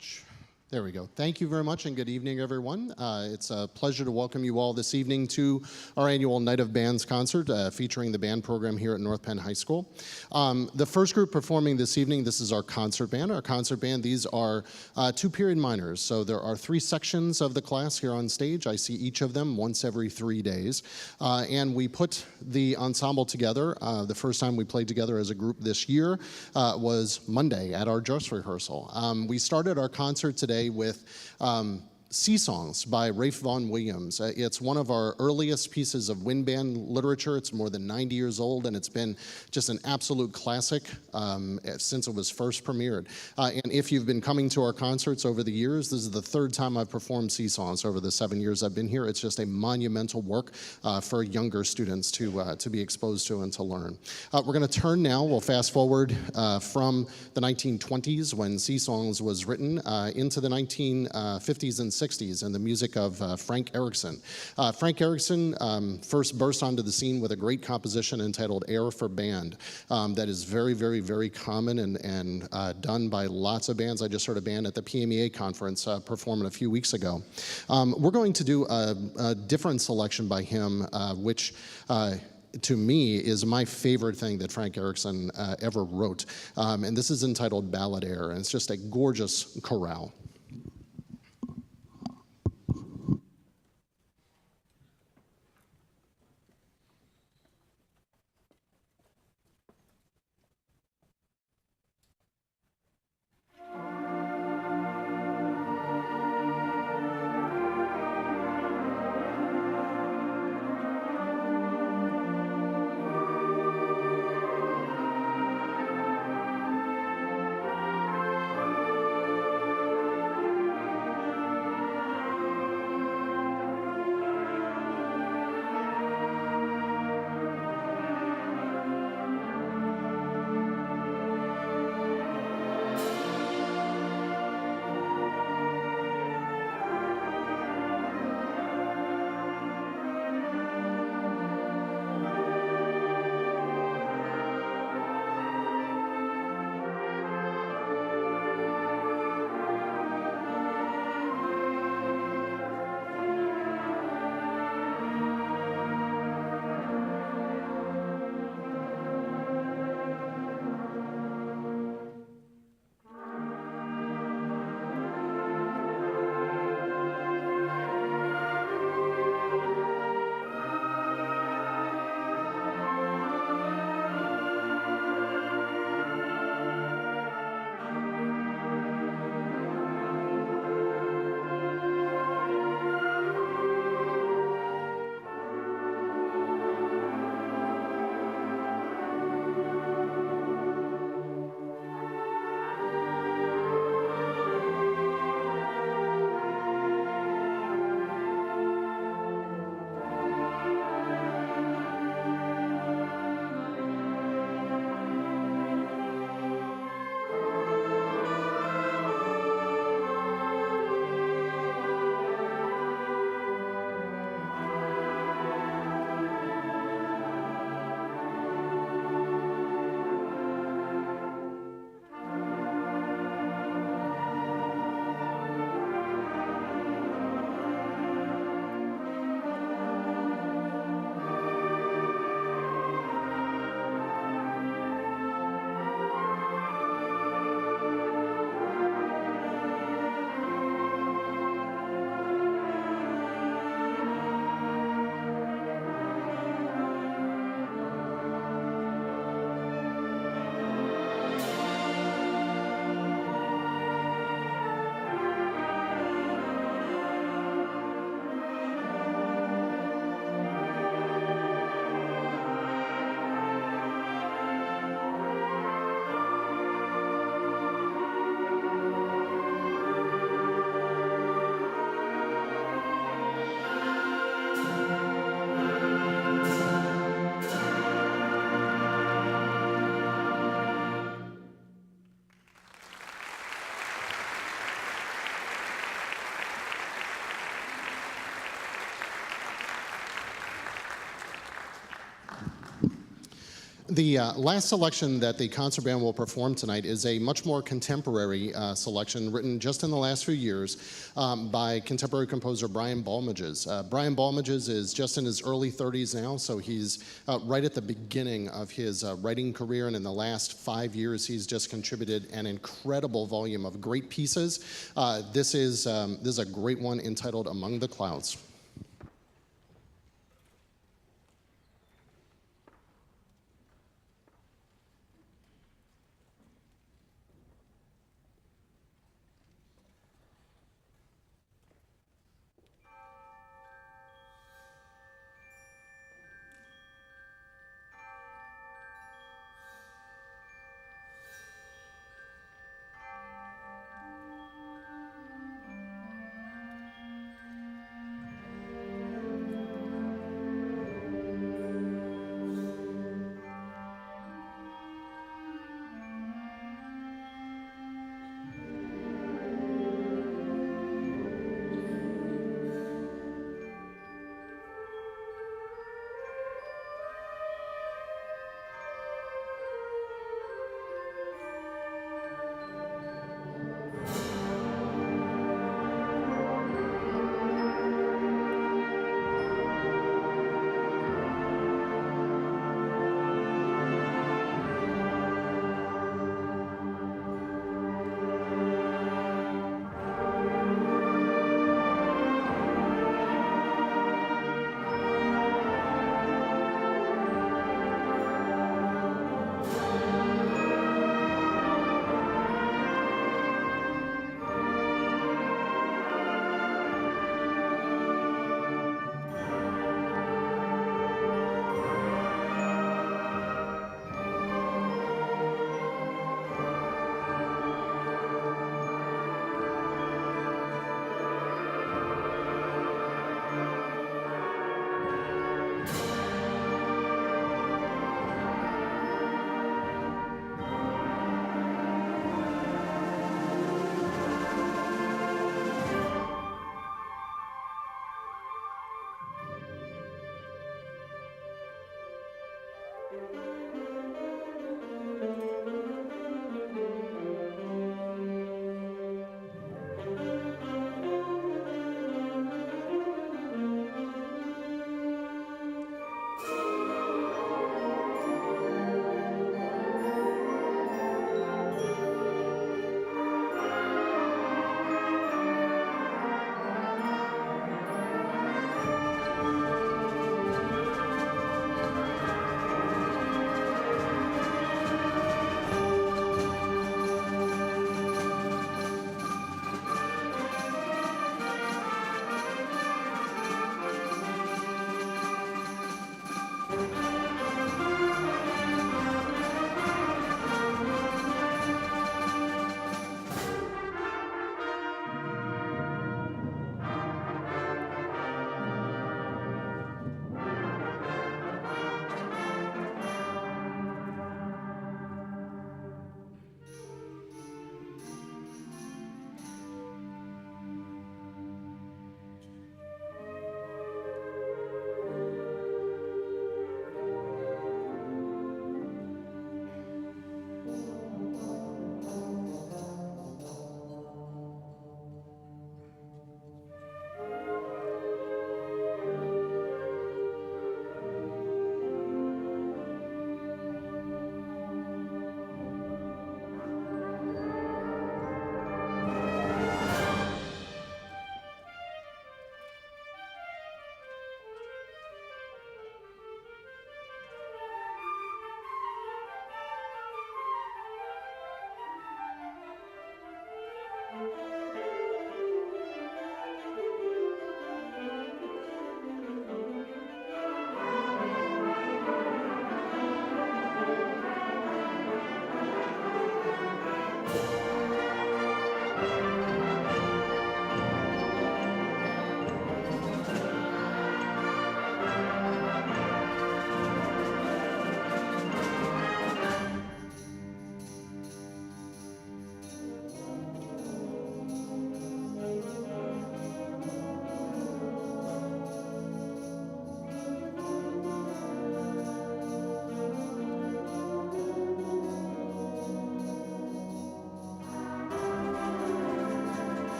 much. There we go. Thank you very much, and good evening, everyone. It's a pleasure to welcome you all this evening to our annual Night of Bands concert featuring the band program here at North Penn High School. The first group performing this evening, this is our concert band. Our concert band, these are two-period minors, so there are 3 sections of the class here on stage. I see each of them once every 3 days, and we put the ensemble together. The first time we played together as a group this year was Monday at our dress rehearsal. We started our concert today with Sea Songs by Rafe Vaughan Williams. It's one of our earliest pieces of wind band literature. It's more than 90 years old, and it's been just an absolute classic since it was first premiered. And if you've been coming to our concerts over the years, this is the 3rd time I've performed Sea Songs over the 7 years I've been here. It's just a monumental work for younger students to be exposed to and to learn. We're going to turn now, we'll fast forward from the 1920s when Sea Songs was written into the 1950s and 60s and the music of Frank Erickson. Frank Erickson first burst onto the scene with a great composition entitled Air for Band that is very, very, very common and done by lots of bands. I just heard a band at the PMEA conference perform it a few weeks ago. We're going to do a different selection by him, which to me is my favorite thing that Frank Erickson ever wrote. And this is entitled Ballad Air, and it's just a gorgeous chorale. The last selection that the concert band will perform tonight is a much more contemporary selection written just in the last few years by contemporary composer Brian Balmages. Brian Balmages is just in his early 30s now, so he's right at the beginning of his writing career, and in the last 5 years he's just contributed an incredible volume of great pieces. This is a great one entitled Among the Clouds.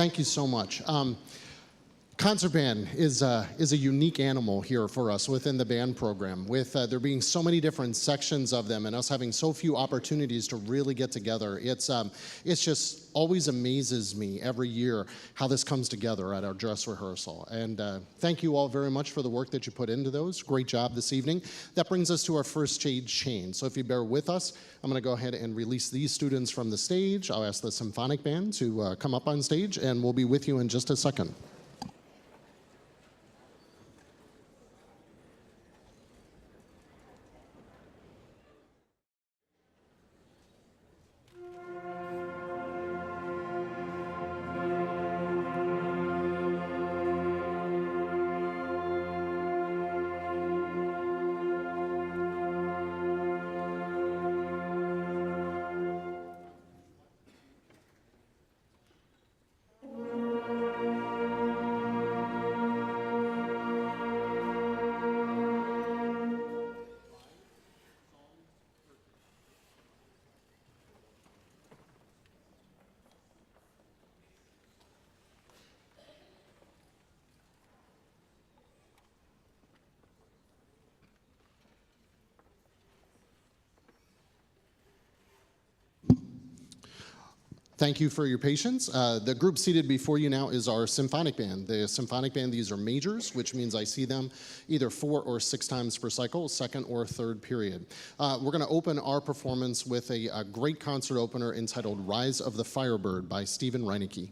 Thank you so much. Concert band is a unique animal here for us within the band program, with there being so many different sections of them and us having so few opportunities to really get together. It's just always amazes me every year how this comes together at our dress rehearsal. And thank you all very much for the work that you put into those. Great job this evening. That brings us to our first stage change. So if you bear with us, I'm going to go ahead and release these students from the stage. I'll ask the Symphonic band to come up on stage, and we'll be with you in just a second. Thank you for your patience. The group seated before you now is our Symphonic band. The Symphonic band, these are majors, which means I see them either 4 or 6 times per cycle, second or third period. We're going to open our performance with a great concert opener entitled Rise of the Firebird by Stephen Reinecke.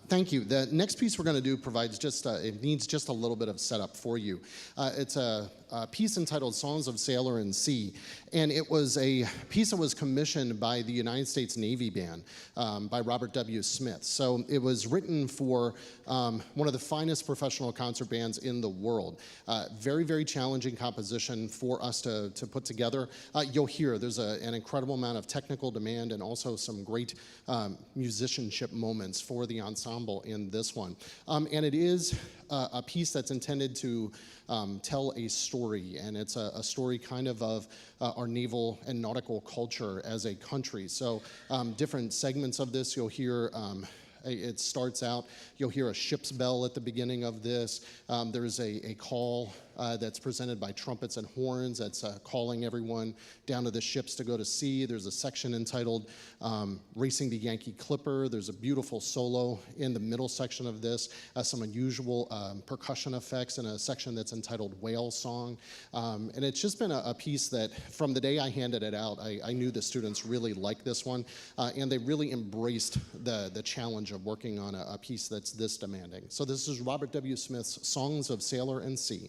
Thank you. The next piece we're going to do provides it needs just a little bit of setup for you. It's a piece entitled Songs of Sailor and Sea, and it was a piece that was commissioned by the United States Navy Band by Robert W. Smith. So it was written for one of the finest professional concert bands in the world. Very, very challenging composition for us to put together. You'll hear there's an incredible amount of technical demand and also some great musicianship moments for the ensemble in this one. And it is a piece that's intended to tell a story, and it's a story kind of our naval and nautical culture as a country. So different segments of this you'll hear. It starts out, you'll hear a ship's bell at the beginning of this. There's a call that's presented by trumpets and horns that's calling everyone down to the ships to go to sea. There's a section entitled Racing the Yankee Clipper. There's a beautiful solo in the middle section of this, some unusual percussion effects, and a section that's entitled Whale Song. And it's just been a piece that from the day I handed it out, I knew the students really liked this one, and they really embraced the challenge of working on a piece that's this demanding. So this is Robert W. Smith's Songs of Sailor and Sea.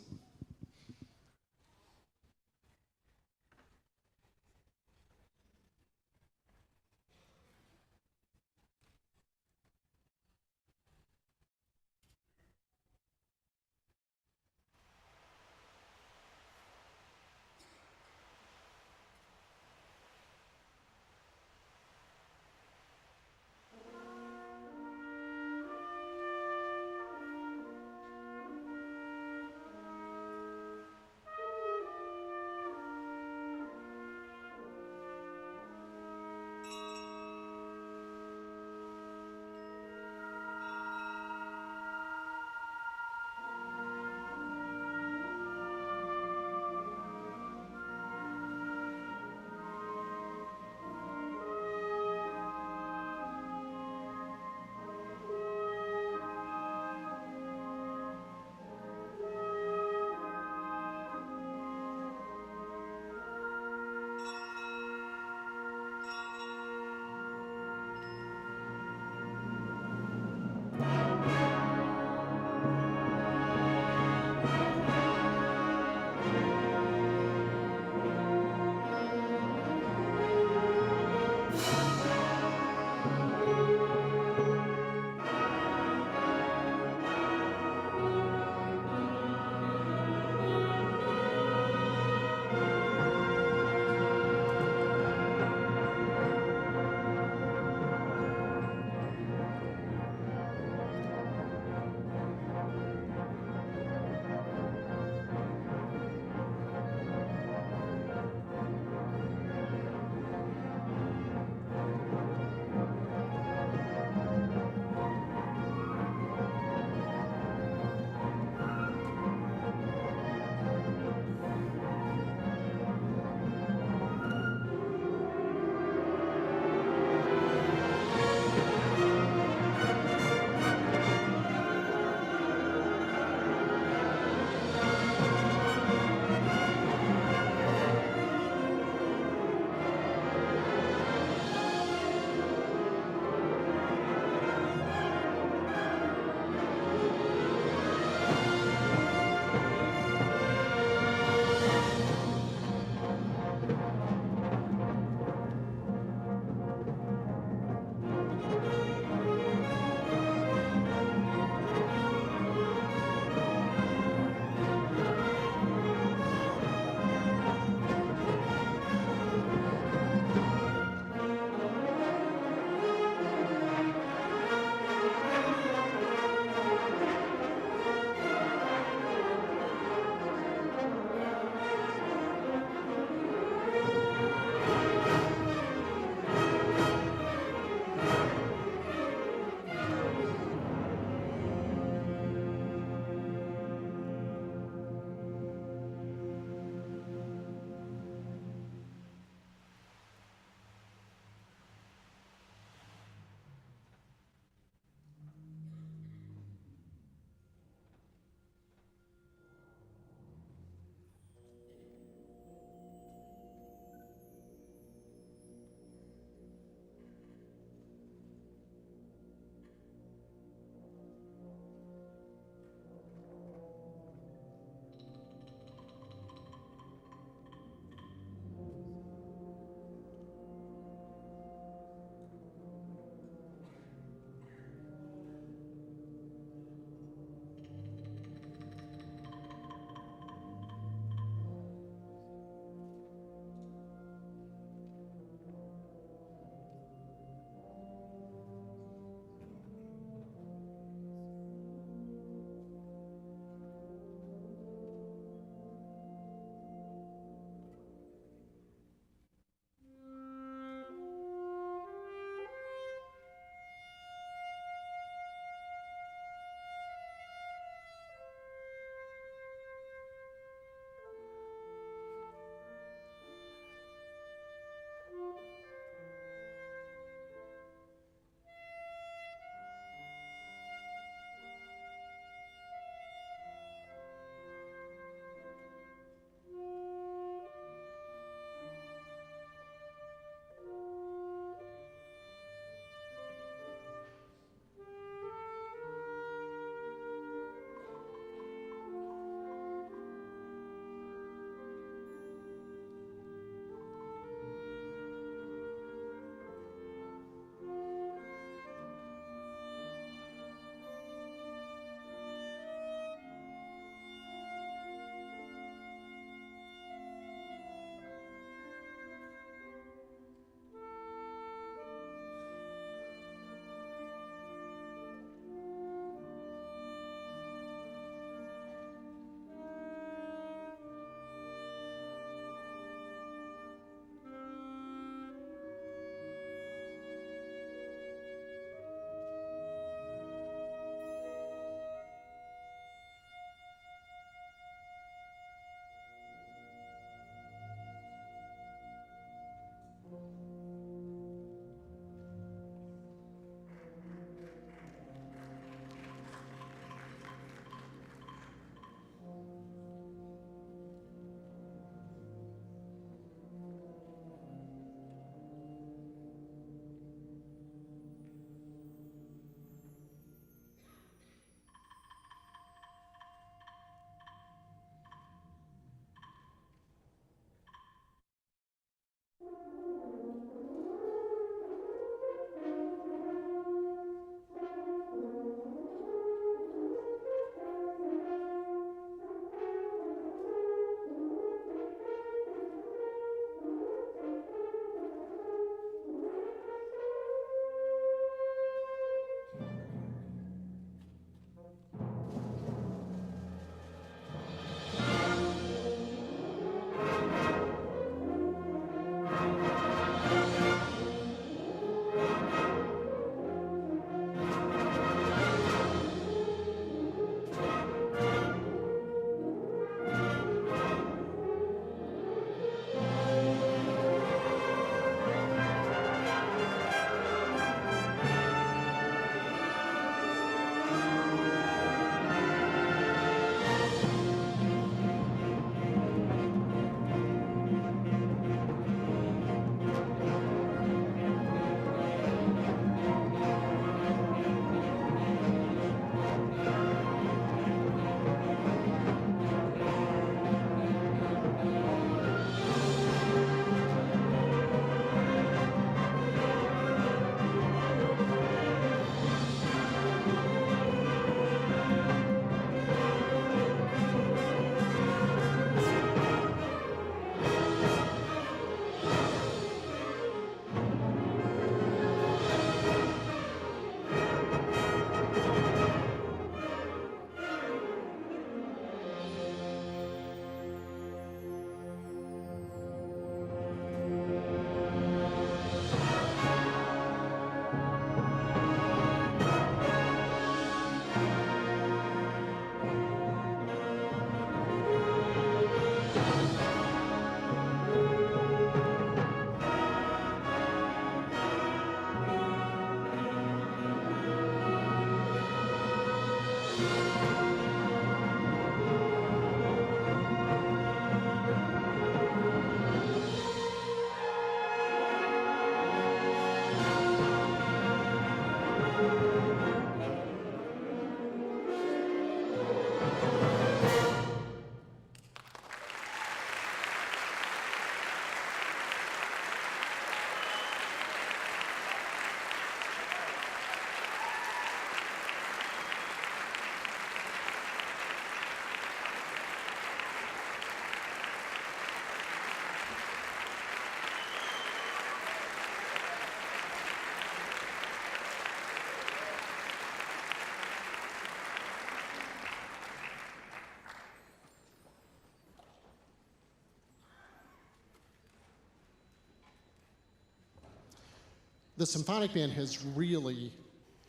The Symphonic Band has really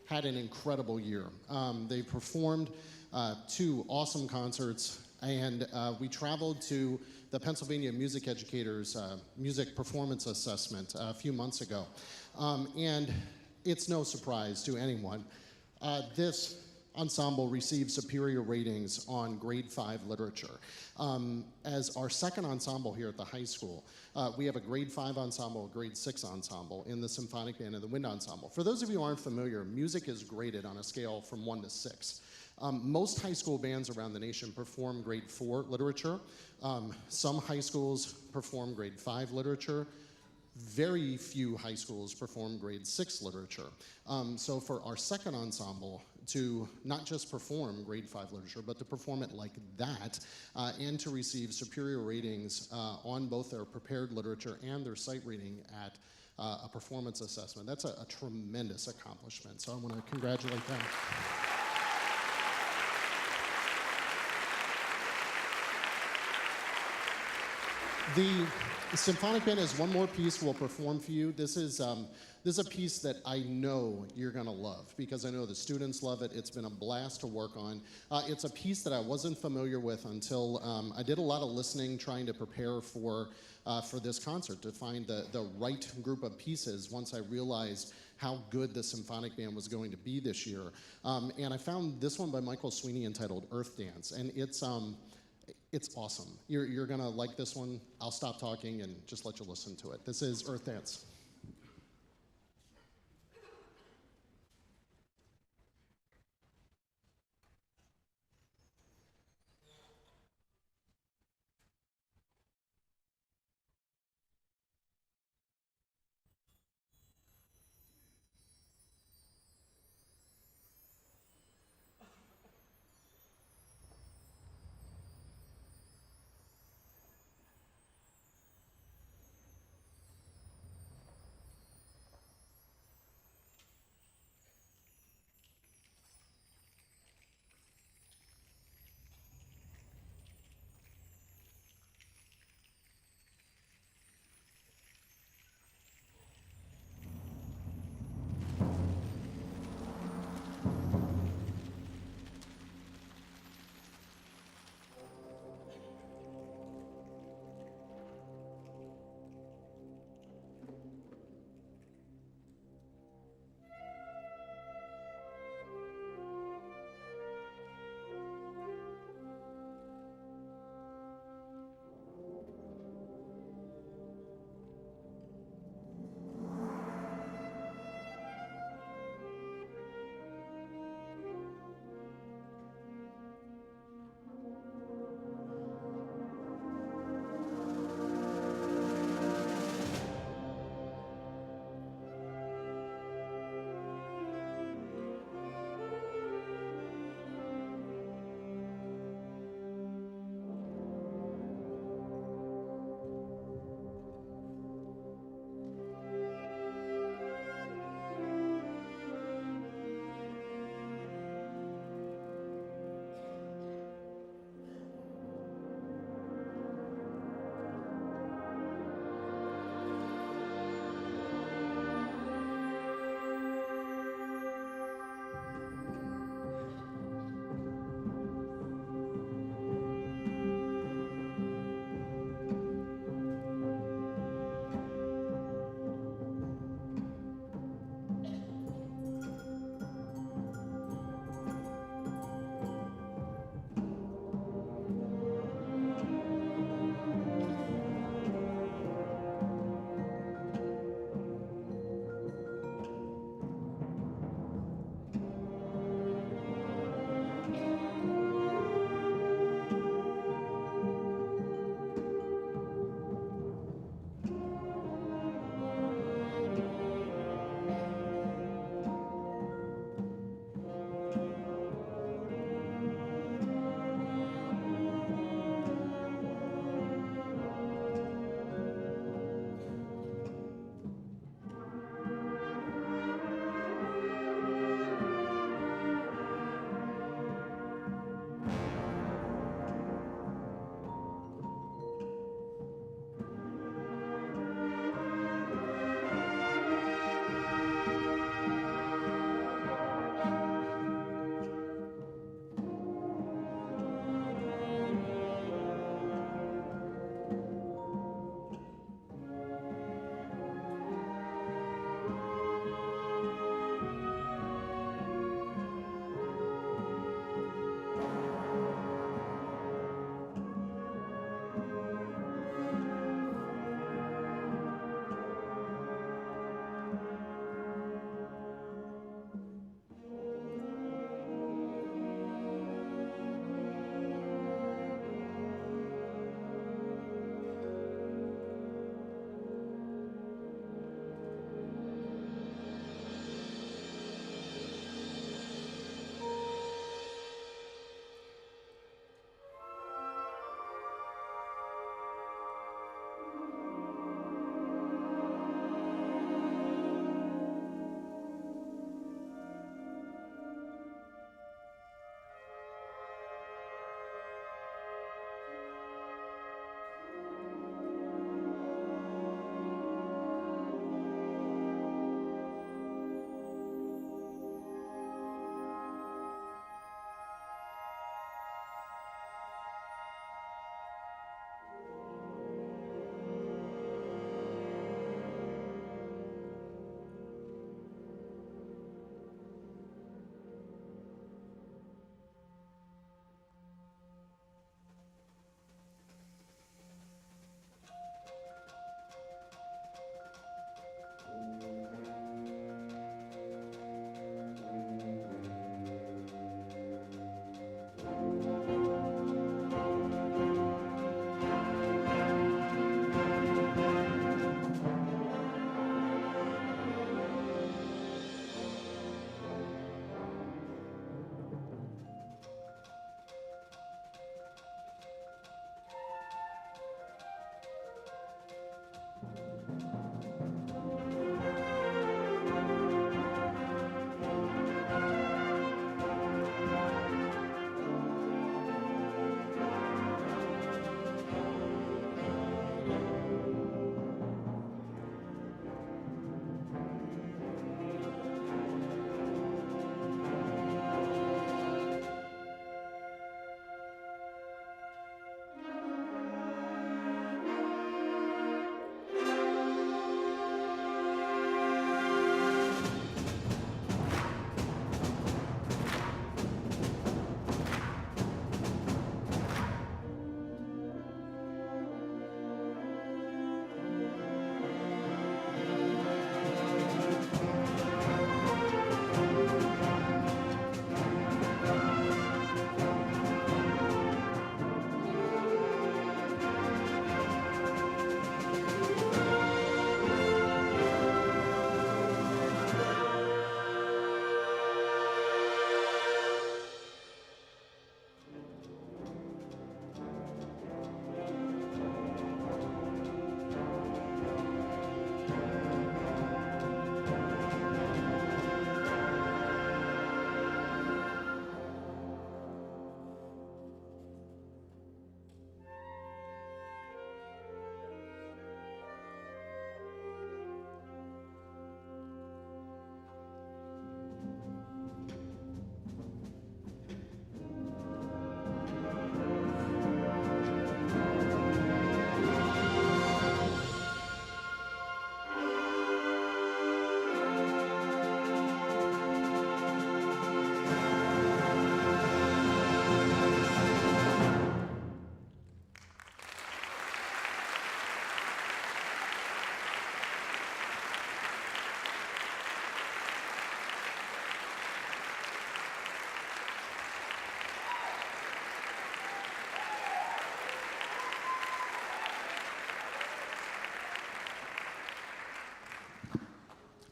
had an incredible year. They performed 2 awesome concerts, and we traveled to the Pennsylvania Music Educators Music Performance Assessment a few months ago. And it's no surprise to anyone, this ensemble received superior ratings on grade 5 literature. As our second ensemble here at the high school, we have a grade 5 ensemble, a grade 6 ensemble in the Symphonic Band and the Wind Ensemble. For those of you who aren't familiar, music is graded on a scale from 1 to 6. Most high school bands around the nation perform grade 4 literature. Some high schools perform grade 5 literature. Very few high schools perform grade 6 literature. So for our second ensemble to not just perform grade 5 literature, but to perform it like that, and to receive superior ratings on both their prepared literature and their sight reading at a performance assessment, that's a tremendous accomplishment. So I want to congratulate them. The Symphonic Band has one more piece we'll perform for you. This is a piece that I know you're going to love because I know the students love it. It's been a blast to work on. It's a piece that I wasn't familiar with until I did a lot of listening trying to prepare for this concert to find the right group of pieces once I realized how good the Symphonic Band was going to be this year. And I found this one by Michael Sweeney entitled Earth Dance, and it's awesome. You're going to like this one. I'll stop talking and just let you listen to it. This is Earth Dance.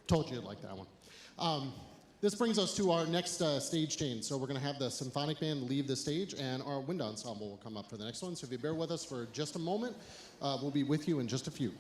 Told you you'd like that one. This brings us to our next stage change. So we're going to have the Symphonic Band leave the stage, and our wind ensemble will come up for the next one. So if you bear with us for just a moment, we'll be with you in just a few.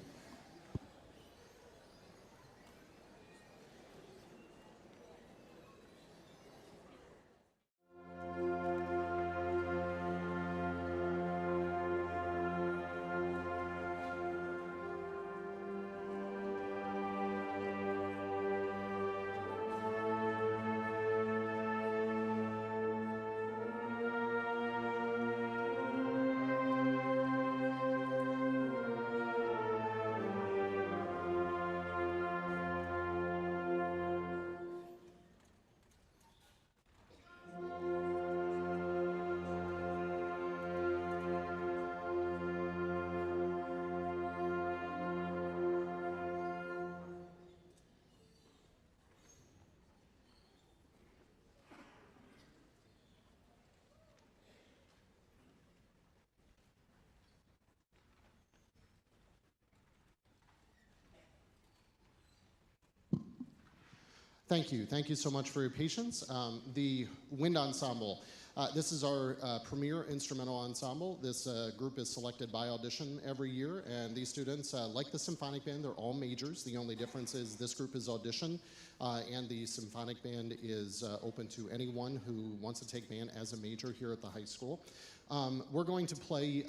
Thank you. Thank you so much for your patience. The Wind Ensemble. This is our premier instrumental ensemble. This group is selected by audition every year, and these students, like the Symphonic Band, they're all majors. The only difference is this group is audition, and the Symphonic Band is open to anyone who wants to take band as a major here at the high school. We're going to play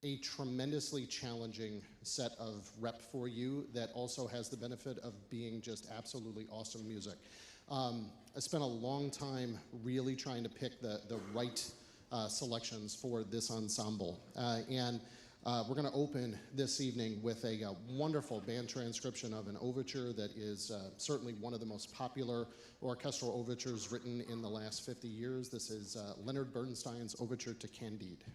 a tremendously challenging set of rep for you that also has the benefit of being just absolutely awesome music. I spent a long time really trying to pick the right selections for this ensemble. And we're going to open this evening with a wonderful band transcription of an overture that is certainly one of the most popular orchestral overtures written in the last 50 years. This is Leonard Bernstein's Overture to Candide.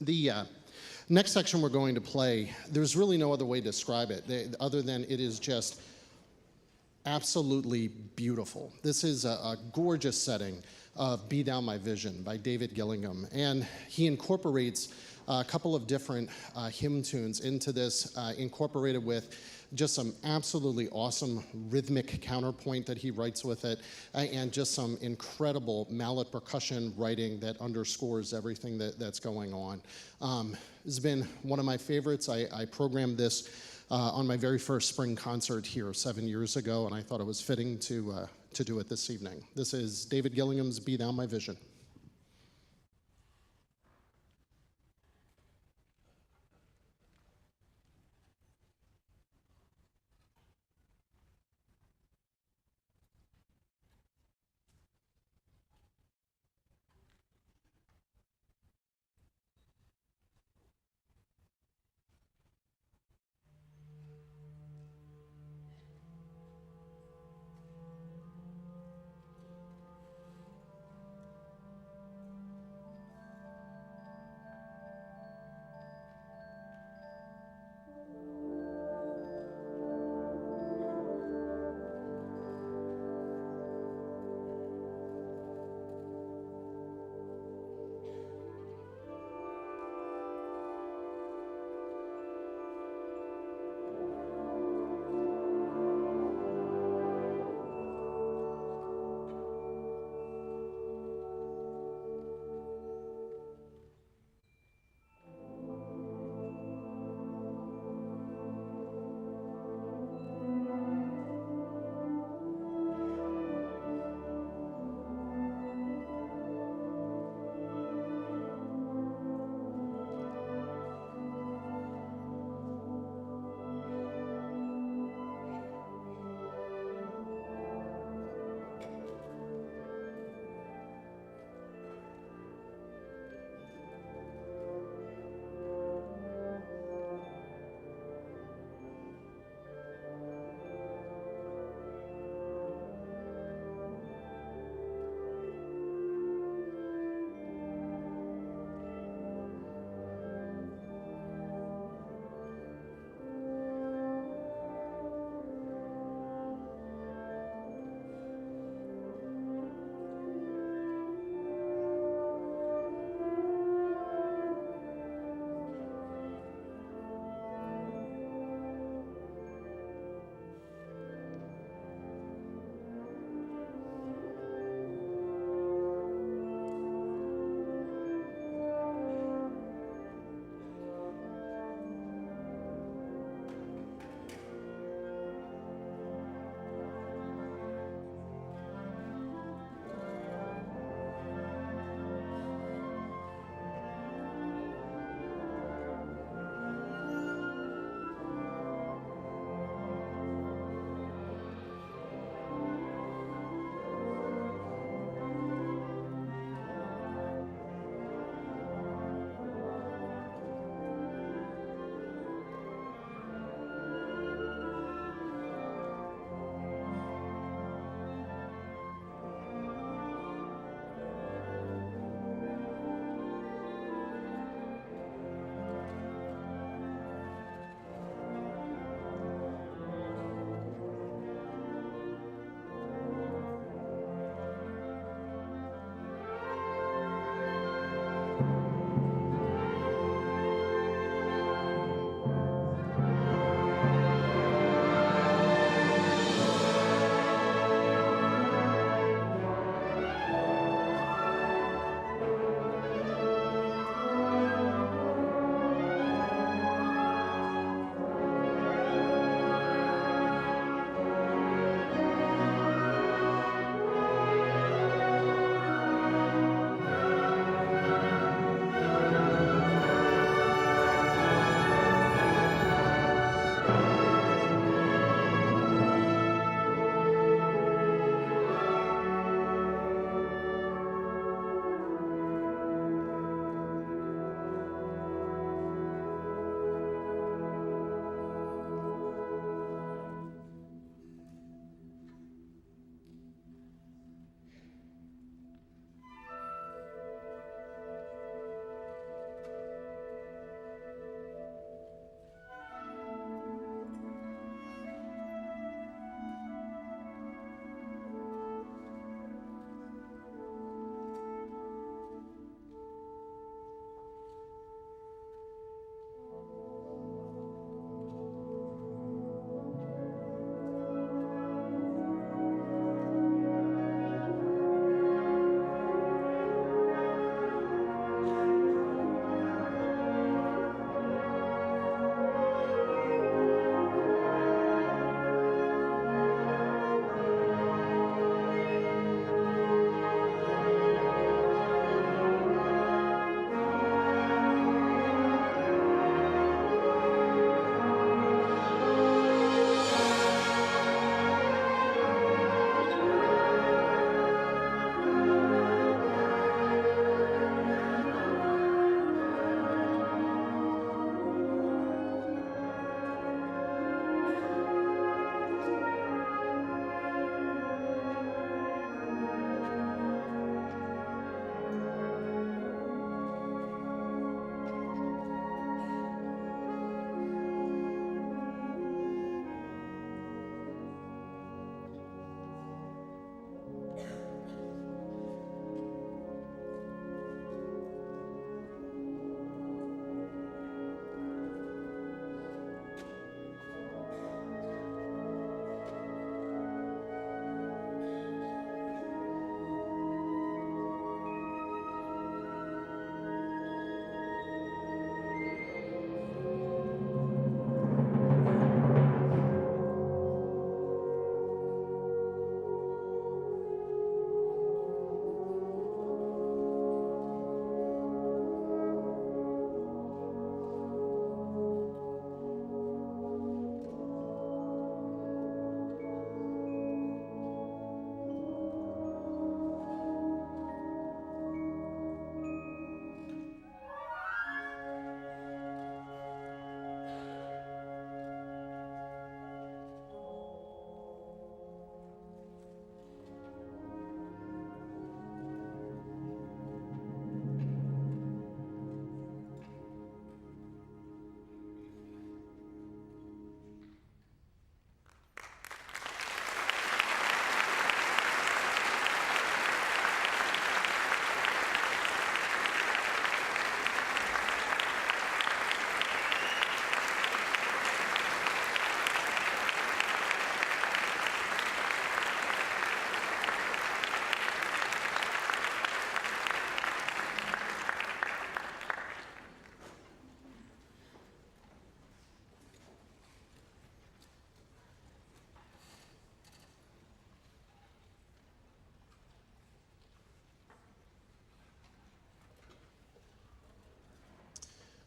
The next section we're going to play, there's really no other way to describe it other than it is just absolutely beautiful. This is a gorgeous setting of Be Thou My Vision by David Gillingham, and he incorporates a couple of different hymn tunes into this, incorporated with just some absolutely awesome rhythmic counterpoint that he writes with it, and just some incredible mallet percussion writing that underscores everything that's going on. It's been one of my favorites. I programmed this on my very first spring concert here 7 years ago, and I thought it was fitting to do it this evening. This is David Gillingham's Be Thou My Vision.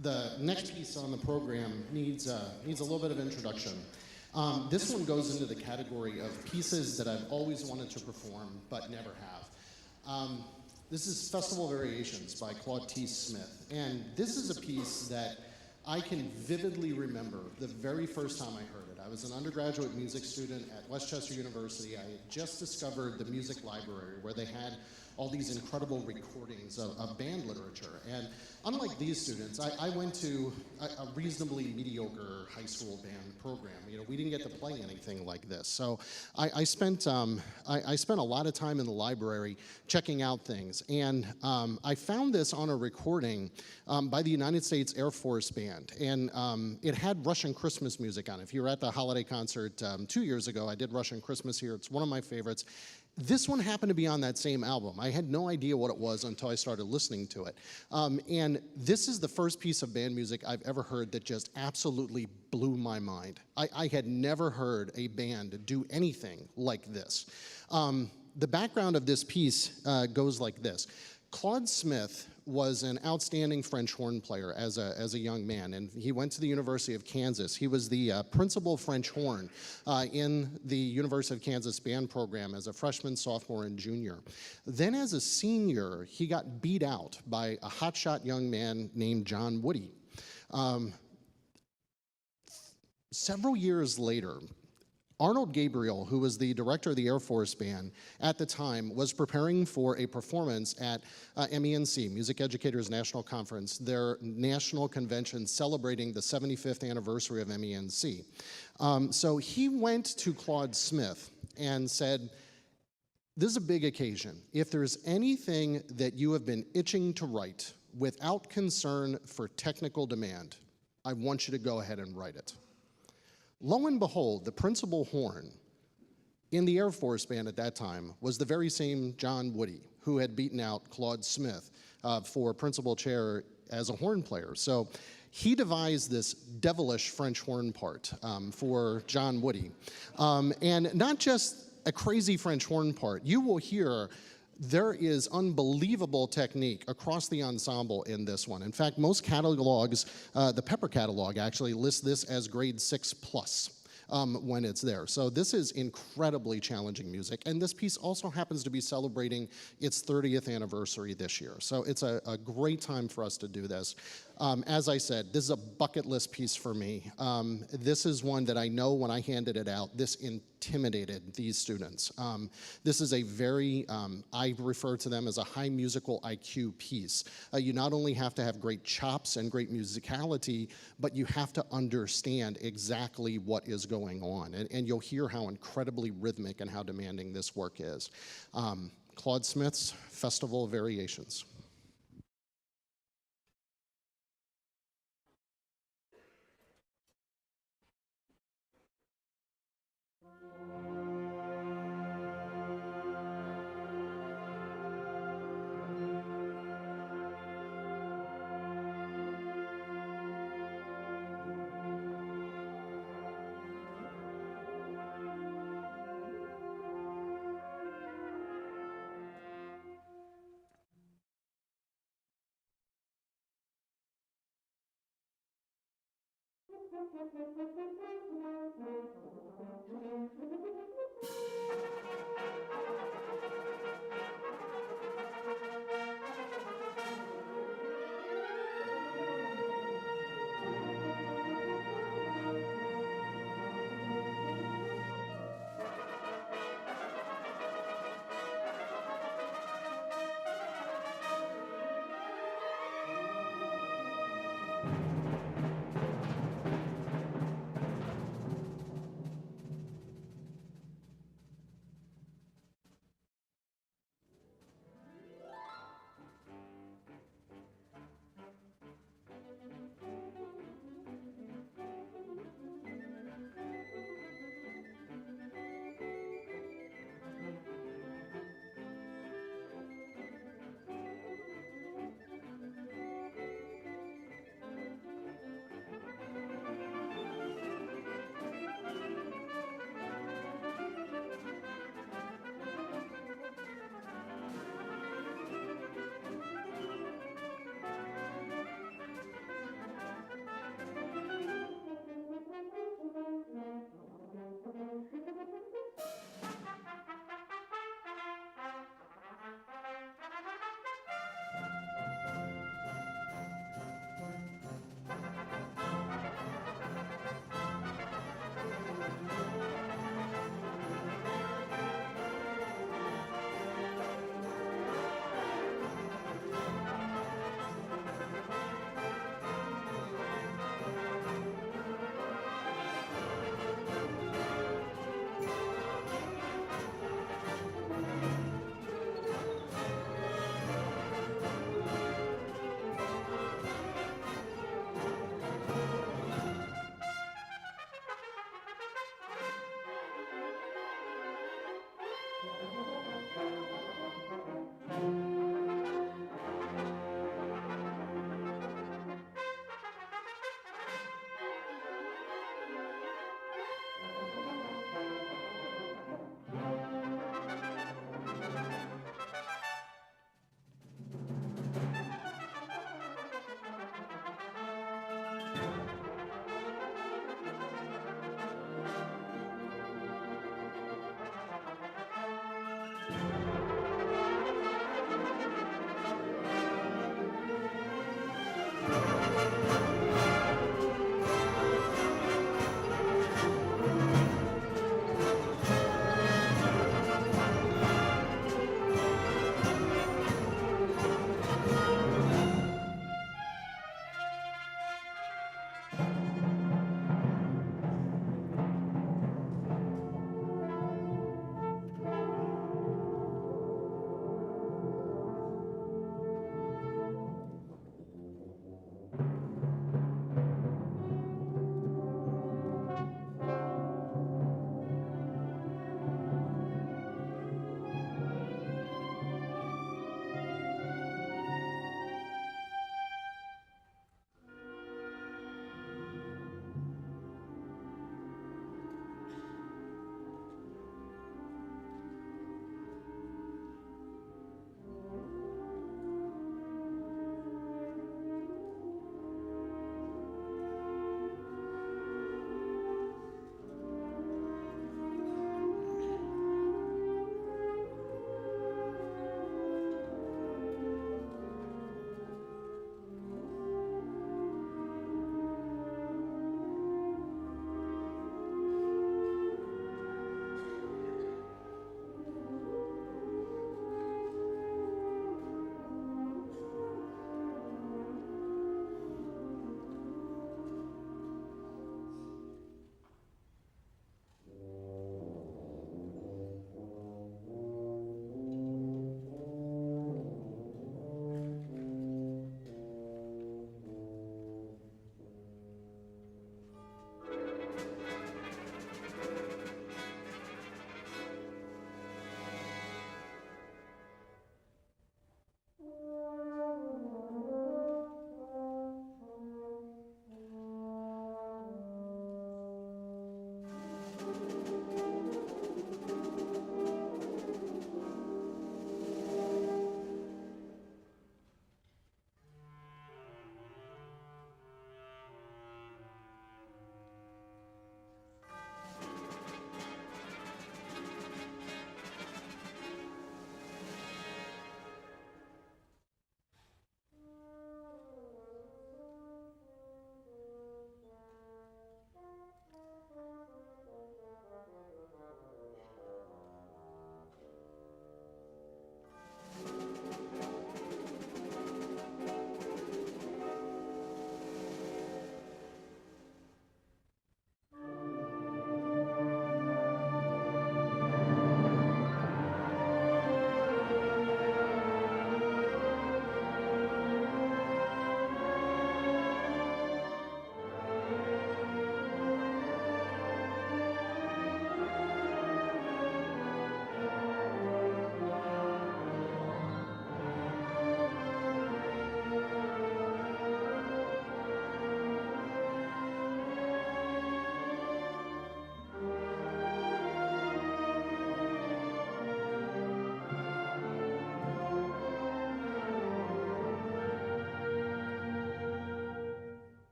The next piece on the program needs a little bit of introduction. This one goes into the category of pieces that I've always wanted to perform but never have. This is Festival Variations by Claude T. Smith, and this is a piece that I can vividly remember the very first time I heard it. I was an undergraduate music student at Westchester University. I had just discovered the music library where they had all these incredible recordings of band literature. And unlike these students, I went to a reasonably mediocre high school band program. You know, we didn't get to play anything like this. So I spent a lot of time in the library checking out things. And I found this on a recording by the United States Air Force Band. And it had Russian Christmas music on it. If you were at the holiday concert 2 years ago, I did Russian Christmas here. It's one of my favorites. This one happened to be on that same album. I had no idea what it was until I started listening to it. And this is the first piece of band music I've ever heard that just absolutely blew my mind. I had never heard a band do anything like this. The background of this piece goes like this. Claude Smith was an outstanding French horn player as a young man, and he went to the University of Kansas. He was the principal French horn in the University of Kansas band program as a freshman, sophomore, and junior. Then as a senior, he got beat out by a hotshot young man named John Woody. Several years later, Arnold Gabriel, who was the director of the Air Force Band at the time, was preparing for a performance at MENC, Music Educators National Conference, their national convention celebrating the 75th anniversary of MENC. So he went to Claude Smith and said, "This is a big occasion. If there's anything that you have been itching to write without concern for technical demand, I want you to go ahead and write it." Lo and behold, the principal horn in the Air Force Band at that time was the very same John Woody who had beaten out Claude Smith for principal chair as a horn player. So he devised this devilish French horn part for John Woody. And not just a crazy French horn part. You will hear there is unbelievable technique across the ensemble in this one. In fact, most catalogs, the Pepper catalog actually lists this as grade 6+ when it's there. So this is incredibly challenging music. And this piece also happens to be celebrating its 30th anniversary this year. So it's a great time for us to do this. As I said, this is a bucket list piece for me. This is one that I know when I handed it out, this intimidated these students. This is a very, I refer to them as a high musical IQ piece. You not only have to have great chops and great musicality, but you have to understand exactly what is going on. And you'll hear how incredibly rhythmic and how demanding this work is. Claude Smith's Festival Variations.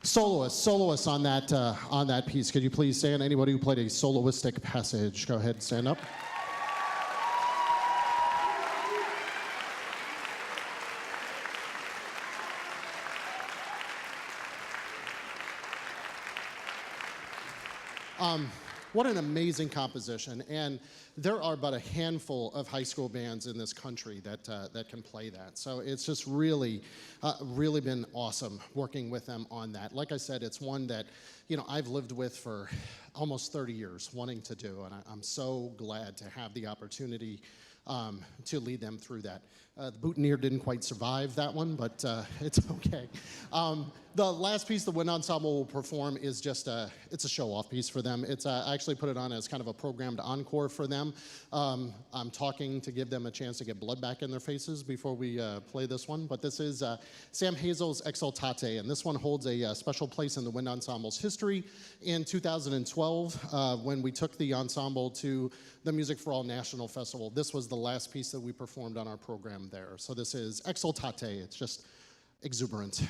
Soloists on that piece. Could you please stand? Anybody who played a soloistic passage, go ahead and stand up. What an amazing composition, and there are but a handful of high school bands in this country that can play that. So it's just really been awesome working with them on that. Like I said, it's one that I've lived with for almost 30 years, wanting to do, and I'm so glad to have the opportunity to lead them through that. The boutonniere didn't quite survive that one, but it's okay. The last piece the wind ensemble will perform is just it's a show-off piece for them. It's I actually put it on as kind of a programmed encore for them. I'm talking to give them a chance to get blood back in their faces before we play this one, but this is Sam Hazel's Exultate, and this one holds a special place in the wind ensemble's history. In 2012, when we took the ensemble to the Music for All National Festival, this was the last piece that we performed on our program there. So this is Exultate. It's just exuberant.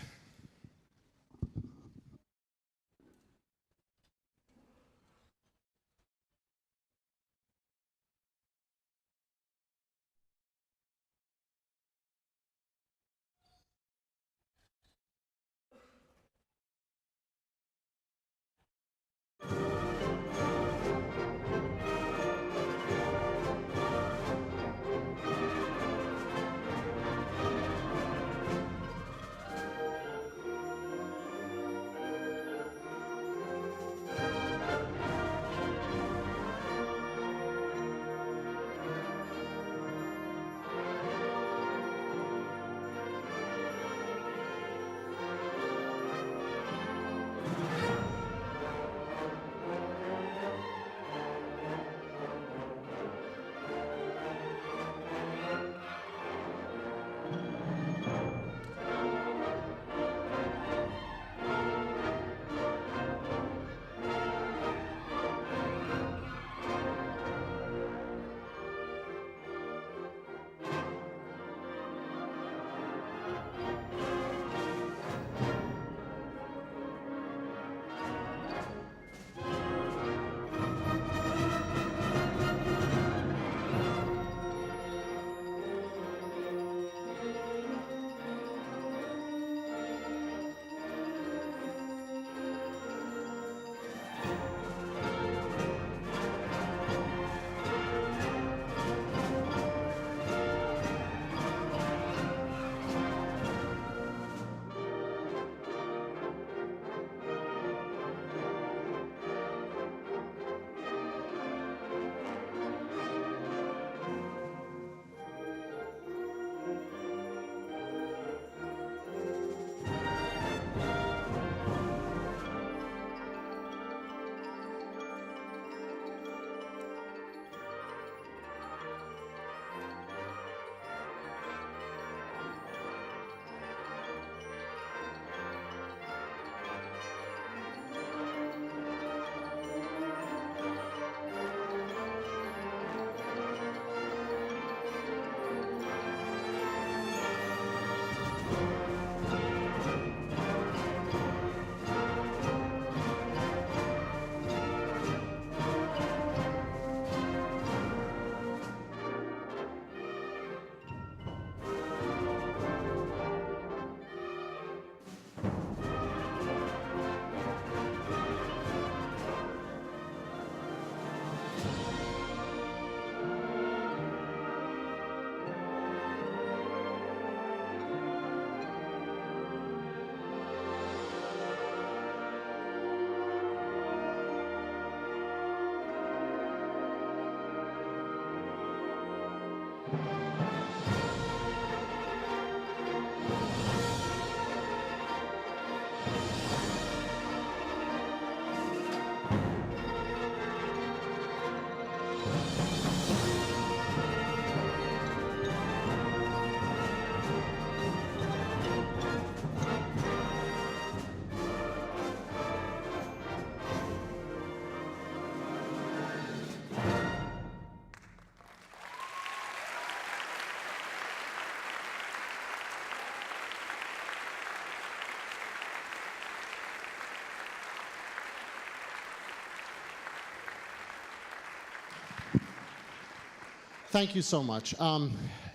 Thank you so much.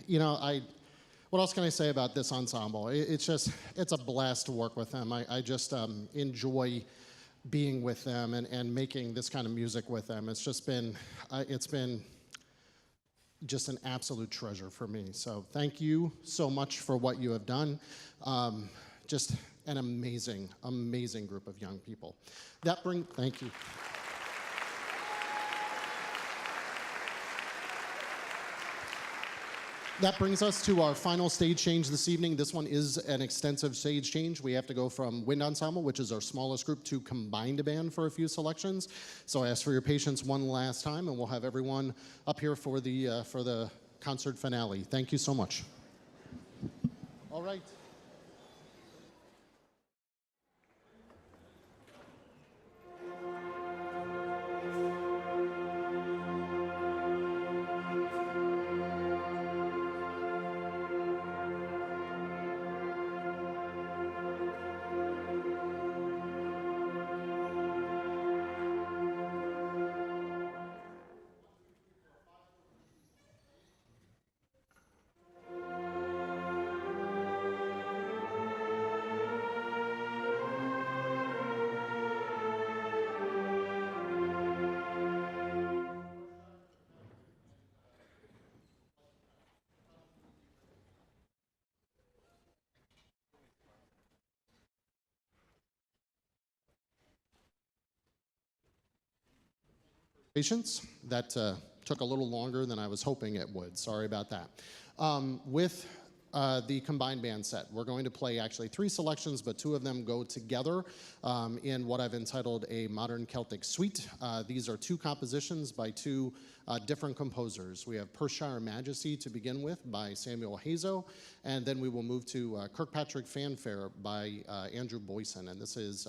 You know, what else can I say about this ensemble? It's a blast to work with them. I just enjoy being with them and making this kind of music with them. It's been just an absolute treasure for me. So thank you so much for what you have done. Just an amazing, amazing group of young people. Thank you. That brings us to our final stage change this evening. This one is an extensive stage change. We have to go from wind ensemble, which is our smallest group, to combined band for a few selections. So I ask for your patience one last time, and we'll have everyone up here for the concert finale. Thank you so much. All right. Patience. That took a little longer than I was hoping it would. Sorry about that. With the combined band set, we're going to play actually 3 selections, but 2 of them go together in what I've entitled a Modern Celtic Suite. These are 2 compositions by 2 different composers. We have Perthshire Majesty to begin with by Samuel Hazo, and then we will move to Kirkpatrick Fanfare by Andrew Boyson, and this is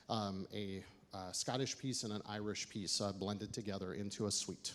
a Scottish piece and an Irish piece blended together into a suite.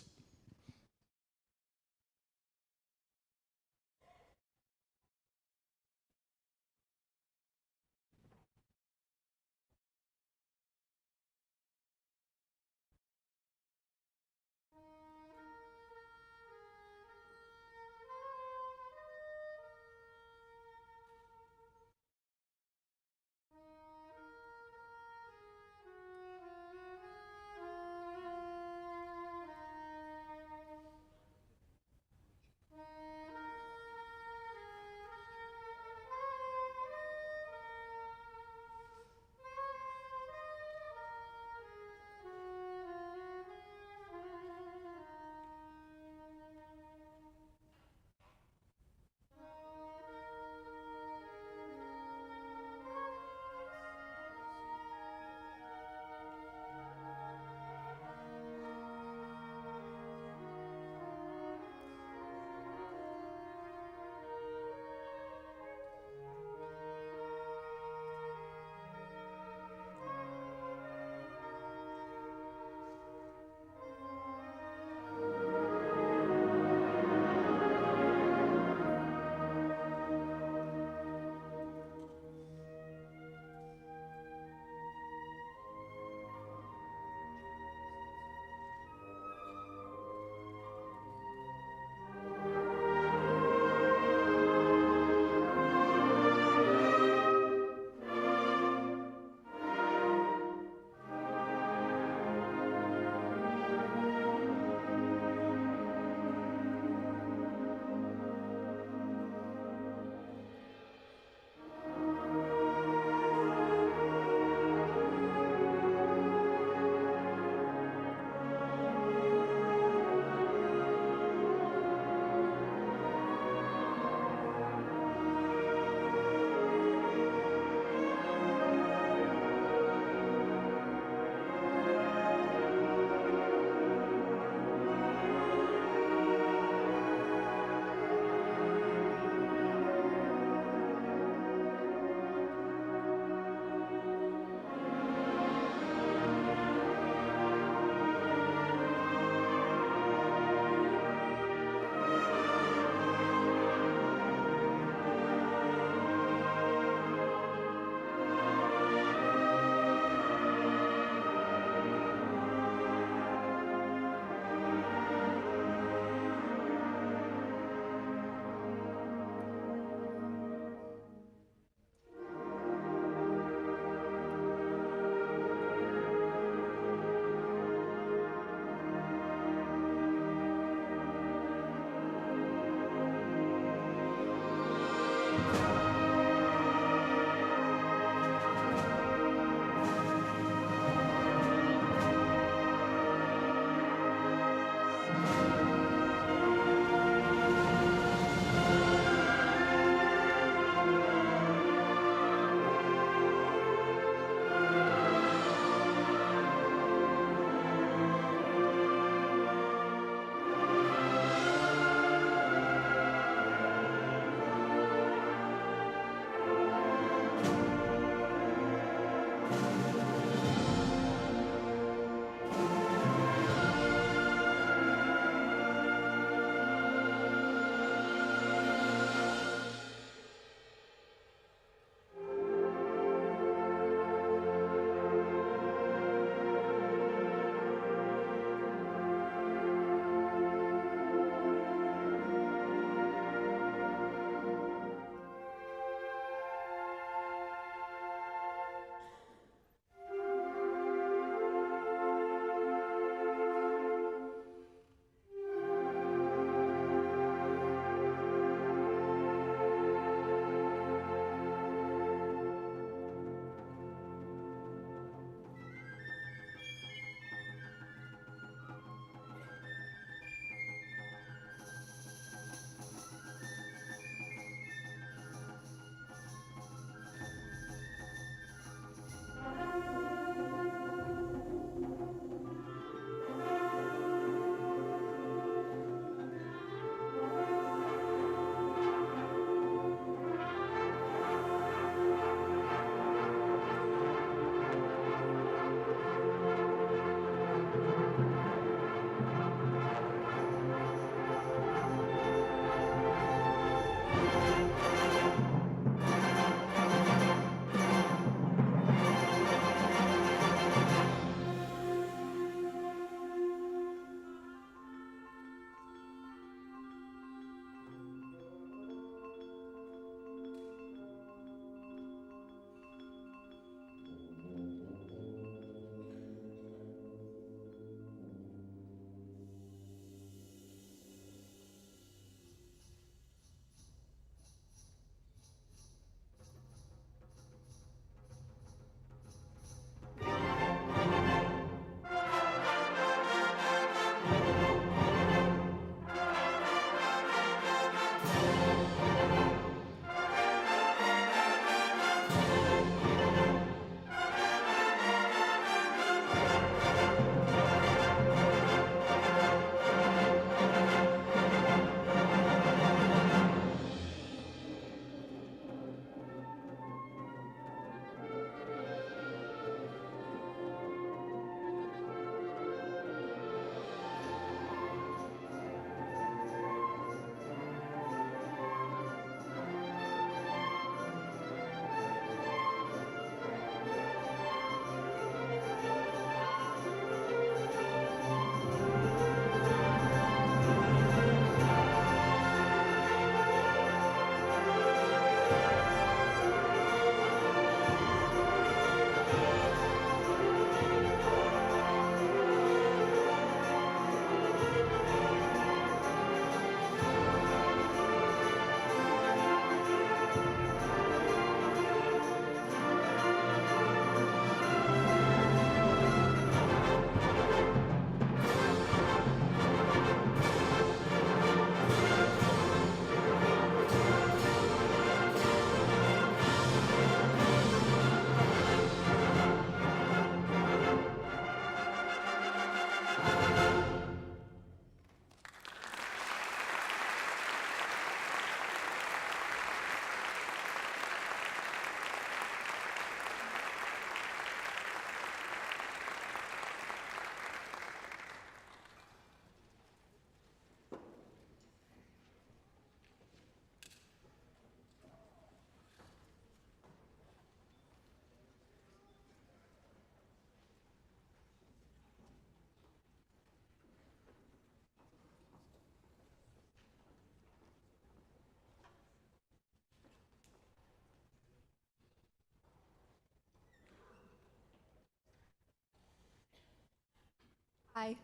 Hi,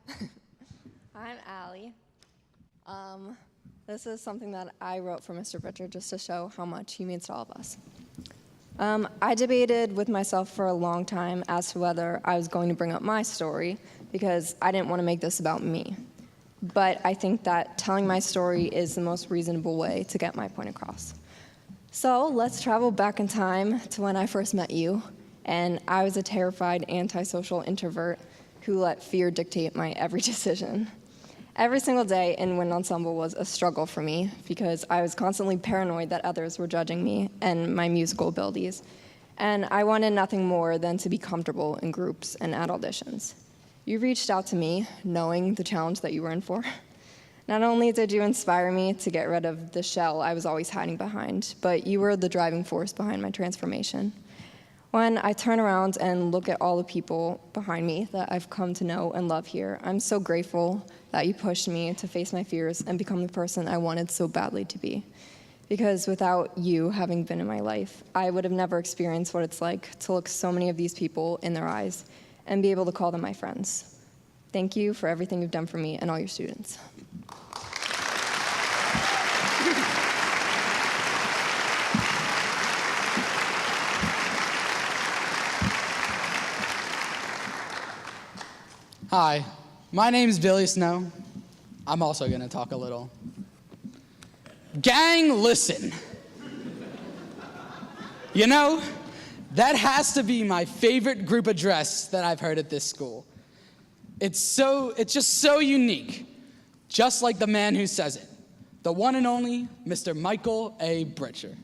I'm Allie. This is something that I wrote for Mr. Butcher just to show how much he means to all of us. I debated with myself for a long time as to whether I was going to bring up my story because I didn't want to make this about me. But I think that telling my story is the most reasonable way to get my point across. So let's travel back in time to when I first met you, and I was a terrified antisocial introvert who let fear dictate my every decision. Every single day in Wind Ensemble was a struggle for me because I was constantly paranoid that others were judging me and my musical abilities, and I wanted nothing more than to be comfortable in groups and at auditions. You reached out to me, knowing the challenge that you were in for. Not only did you inspire me to get rid of the shell I was always hiding behind, but you were the driving force behind my transformation. When I turn around and look at all the people behind me that I've come to know and love here, I'm so grateful that you pushed me to face my fears and become the person I wanted so badly to be. Because without you having been in my life, I would have never experienced what it's like to look so many of these people in their eyes and be able to call them my friends. Thank you for everything you've done for me and all your students. Hi, my name's Billy Snow. I'm also going to talk a little. Gang, listen. You know, that has to be my favorite group address that I've heard at this school. It's just so unique, just like the man who says it, the one and only Mr. Michael A. Britcher.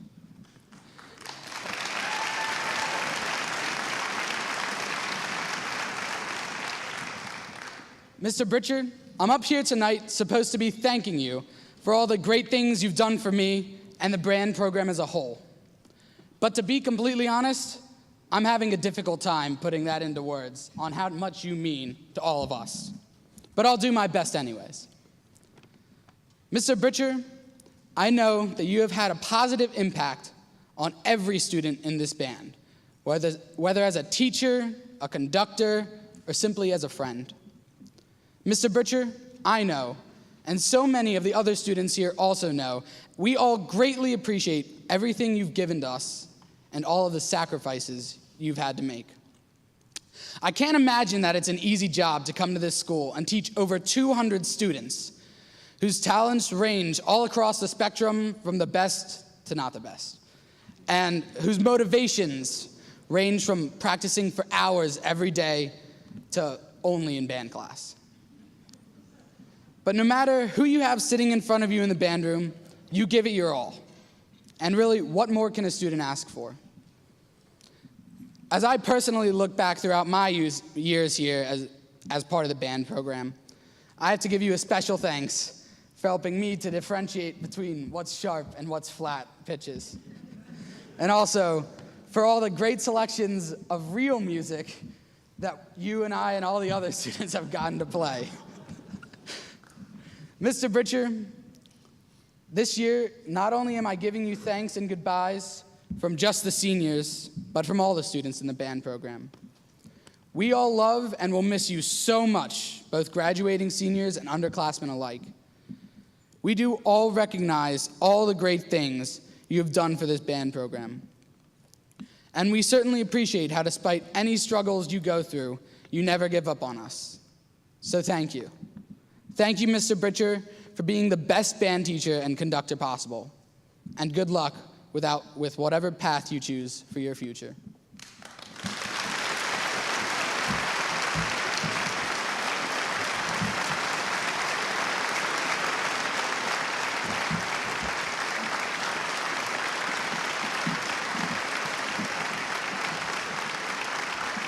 Mr. Britcher, I'm up here tonight supposed to be thanking you for all the great things you've done for me and the band program as a whole. But to be completely honest, I'm having a difficult time putting that into words on how much you mean to all of us. But I'll do my best anyways. Mr. Britcher, I know that you have had a positive impact on every student in this band, whether as a teacher, a conductor, or simply as a friend. Mr. Britcher, I know, and so many of the other students here also know, we all greatly appreciate everything you've given to us and all of the sacrifices you've had to make. I can't imagine that it's an easy job to come to this school and teach over 200 students whose talents range all across the spectrum from the best to not the best, and whose motivations range from practicing for hours every day to only in band class. But no matter who you have sitting in front of you in the band room, you give it your all. And really, what more can a student ask for? As I personally look back throughout my years here as part of the band program, I have to give you a special thanks for helping me to differentiate between what's sharp and what's flat pitches. And also, for all the great selections of real music that you and I and all the other students have gotten to play. Mr. Britcher, this year, not only am I giving you thanks and goodbyes from just the seniors, but from all the students in the band program. We all love and will miss you so much, both graduating seniors and underclassmen alike. We do all recognize all the great things you have done for this band program. And we certainly appreciate how, despite any struggles you go through, you never give up on us. So thank you. Thank you, Mr. Britcher, for being the best band teacher and conductor possible. And good luck with whatever path you choose for your future.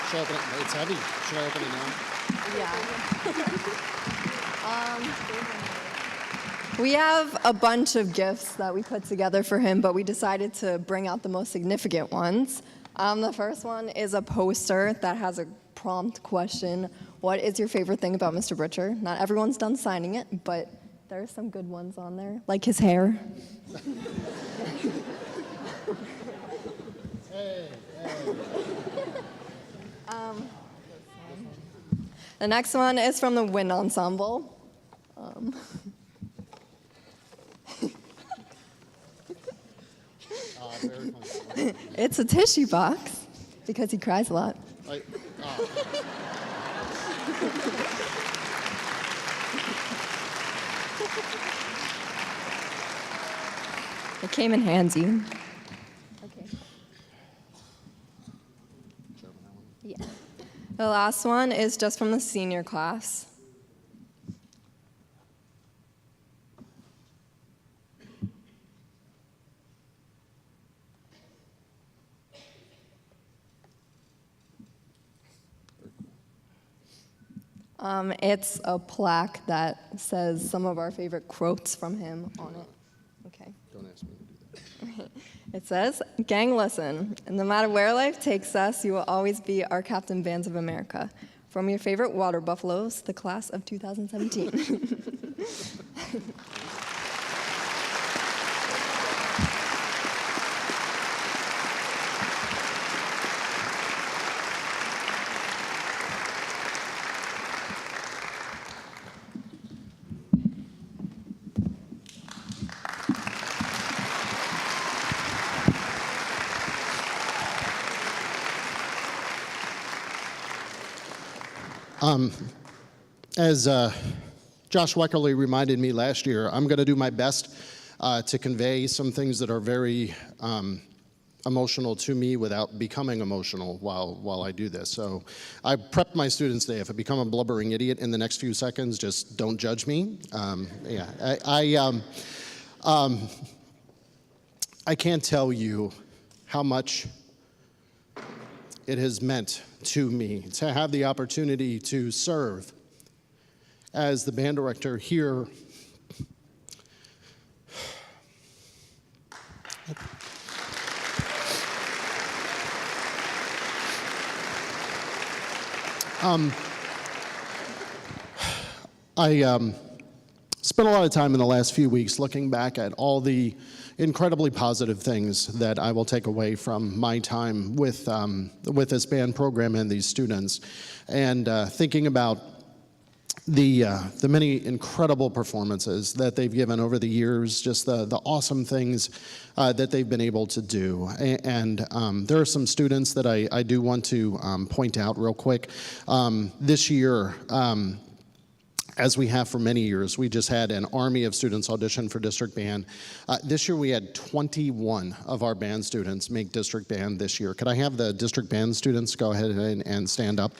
Should I open it? It's heavy. Should I open it now? Yeah. We have a bunch of gifts that we put together for him, but we decided to bring out the most significant ones. The first one is a poster that has a prompt question. What is your favorite thing about Mr. Britcher? Not everyone's done signing it, but there are some good ones on there, like his hair. The next one is from the wind ensemble. Very funny. It's a tissue box because he cries a lot. It came in handy. Okay. Yeah. The last one is just from the senior class. It's a plaque that says some of our favorite quotes from him on it. Okay. Don't ask me to do that. It says, "Gang, listen. No matter where life takes us, you will always be our Captain Bands of America. From your favorite water buffaloes, the class of 2017." As Josh Weckerly reminded me last year, I'm going to do my best to convey some things that are very emotional to me without becoming emotional while I do this. So I prepped my students today. If I become a blubbering idiot in the next few seconds, just don't judge me. I can't tell you how much it has meant to me to have the opportunity to serve as the band director here. I spent a lot of time in the last few weeks looking back at all the incredibly positive things that I will take away from my time with this band program and these students, and thinking about the many incredible performances that they've given over the years, just the awesome things that they've been able to do. And there are some students that I do want to point out real quick. This year, as we have for many years, we just had an army of students audition for district band. This year we had 21 of our band students make district band this year. Could I have the district band students go ahead and stand up?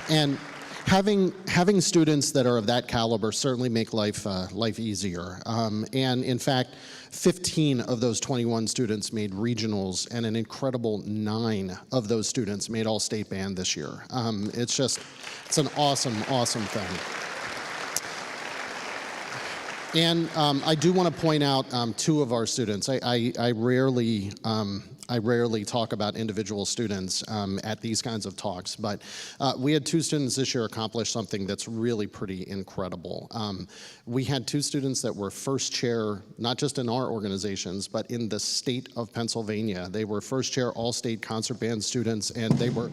And having students that are of that caliber certainly make life easier. And in fact, 15 of those 21 students made regionals, and an incredible 9 of those students made all-state band this year. It's an awesome thing. And I do want to point out 2 of our students. I rarely talk about individual students at these kinds of talks, but we had 2 students this year accomplish something that's really pretty incredible. We had 2 students that were first chair, not just in our organizations, but in the state of Pennsylvania. They were first chair all-state concert band students, and they were...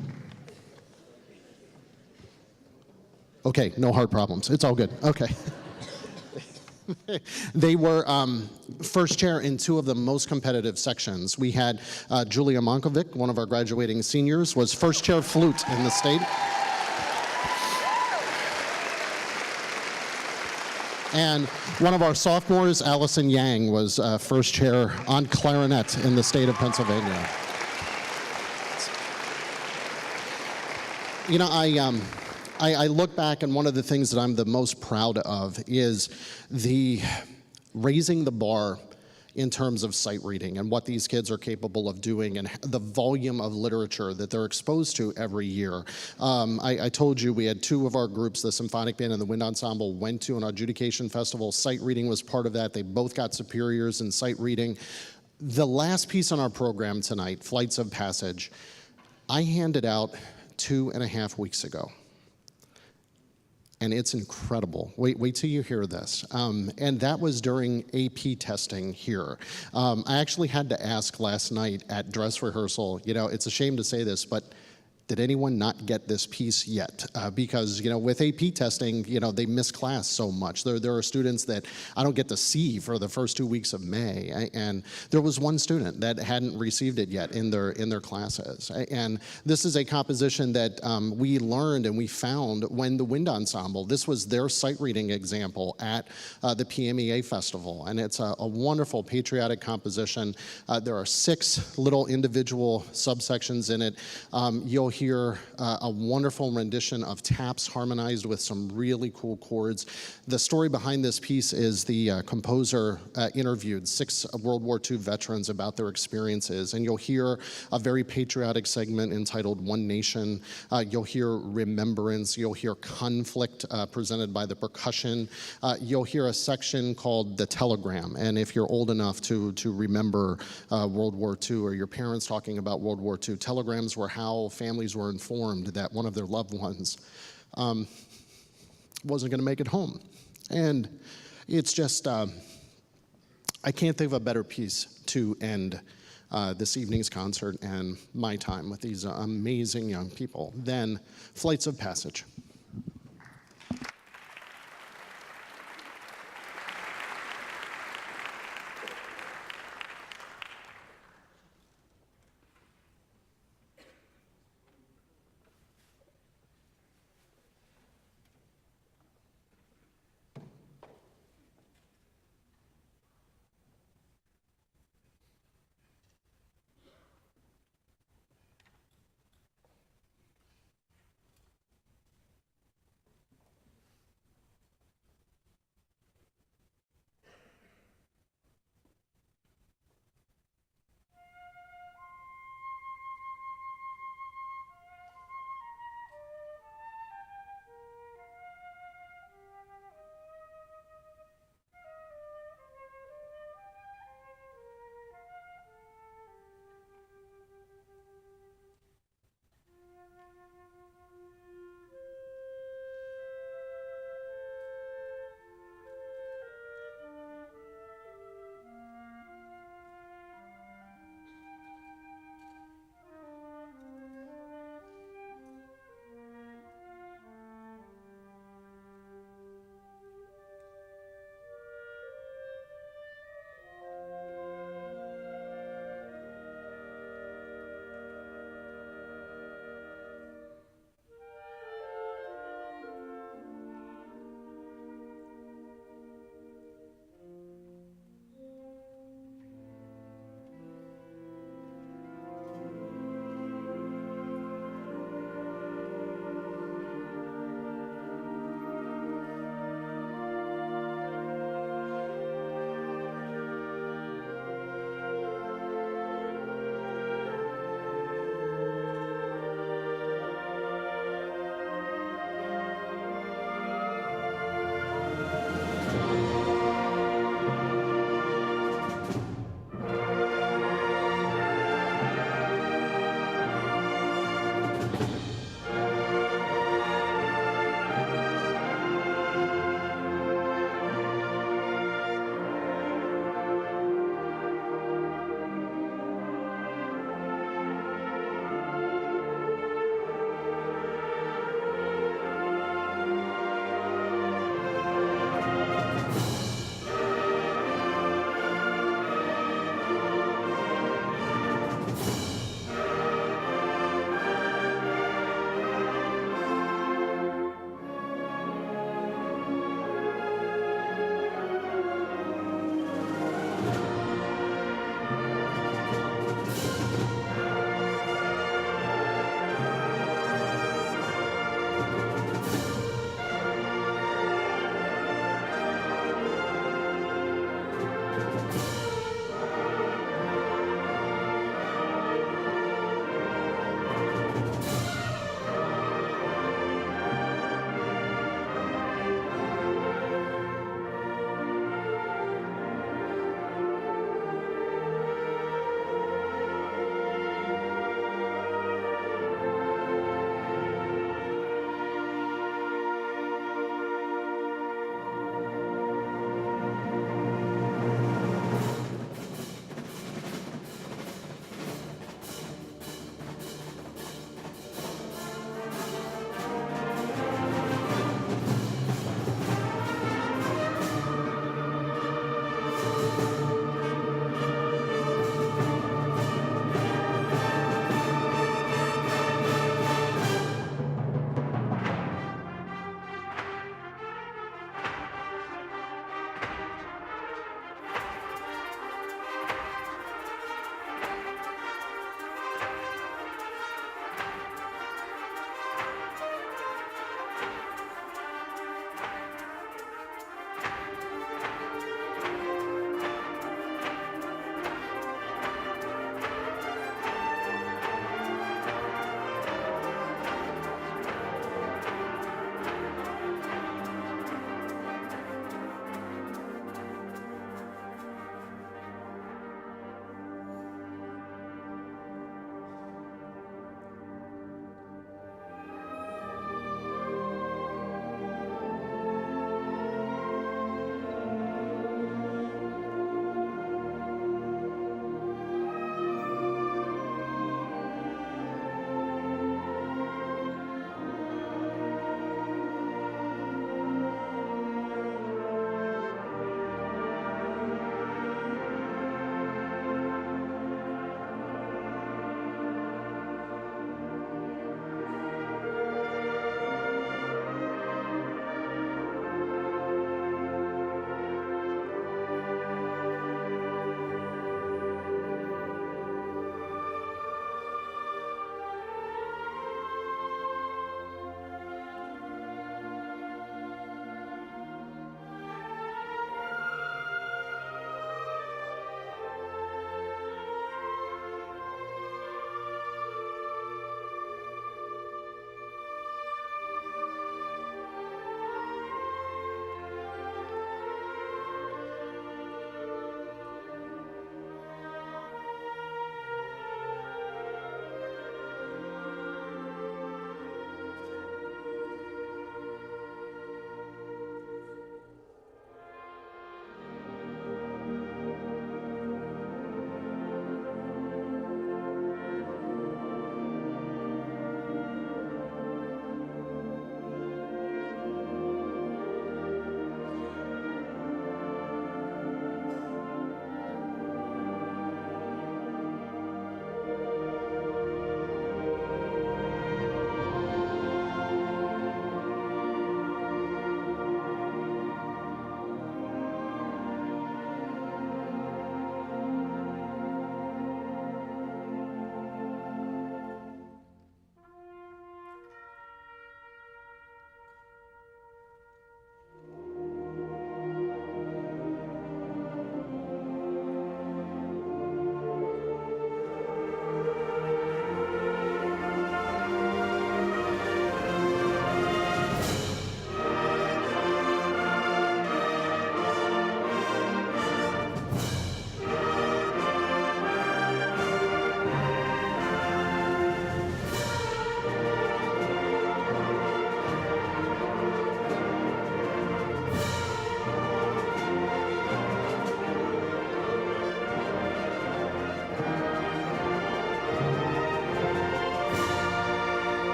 Okay, no heart problems. It's all good. Okay. They were first chair in 2 of the most competitive sections. We had Julia Monkovic, one of our graduating seniors, was first chair flute in the state. And one of our sophomores, Allison Yang, was first chair on clarinet in the state of Pennsylvania. You know, I look back, and one of the things that I'm the most proud of is the raising the bar in terms of sight reading and what these kids are capable of doing, and the volume of literature that they're exposed to every year. I told you we had 2 of our groups, the Symphonic Band and the Wind Ensemble, went to an adjudication festival. Sight reading was part of that. They both got superiors in sight reading. The last piece on our program tonight, Flights of Passage, I handed out 2.5 weeks ago. and it's incredible. Wait till you hear this. And that was during AP testing here. I actually had to ask last night at dress rehearsal, it's a shame to say this, but did anyone not get this piece yet? Because, with AP testing, they miss class so much. There are students that I don't get to see for the first 2 weeks of May, and there was one student that hadn't received it yet in their classes. And this is a composition that we learned and we found when the Wind Ensemble, this was their sight reading example at the PMEA Festival, and it's a wonderful patriotic composition. There are 6 little individual subsections in it. You'll hear a wonderful rendition of taps harmonized with some really cool chords. The story behind this piece is the composer interviewed 6 World War II veterans about their experiences, and you'll hear a very patriotic segment entitled One Nation. You'll hear remembrance. You'll hear conflict presented by the percussion. You'll hear a section called The Telegram, and if you're old enough to remember World War II, or your parents talking about World War II, telegrams were how families were informed that one of their loved ones wasn't going to make it home. And it's just, I can't think of a better piece to end this evening's concert and my time with these amazing young people than Flights of Passage.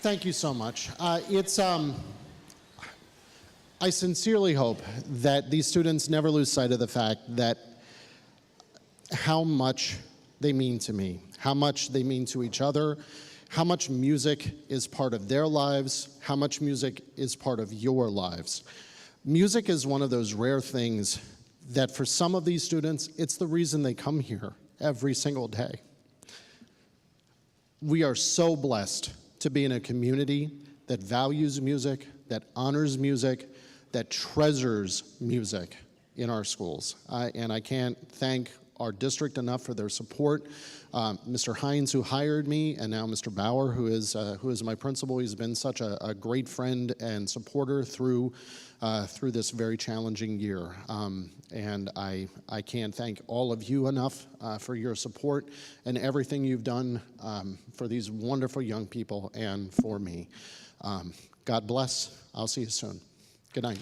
Thank you so much. I sincerely hope that these students never lose sight of the fact that how much they mean to me, how much they mean to each other, how much music is part of their lives, how much music is part of your lives. Music is one of those rare things that for some of these students, it's the reason they come here every single day. We are so blessed to be in a community that values music, that honors music, that treasures music in our schools. And I can't thank our district enough for their support. Mr. Hines, who hired me, and now Mr. Bauer, who is my principal. He's been such a great friend and supporter through this very challenging year. And I can't thank all of you enough for your support and everything you've done for these wonderful young people and for me. God bless. I'll see you soon. Good night.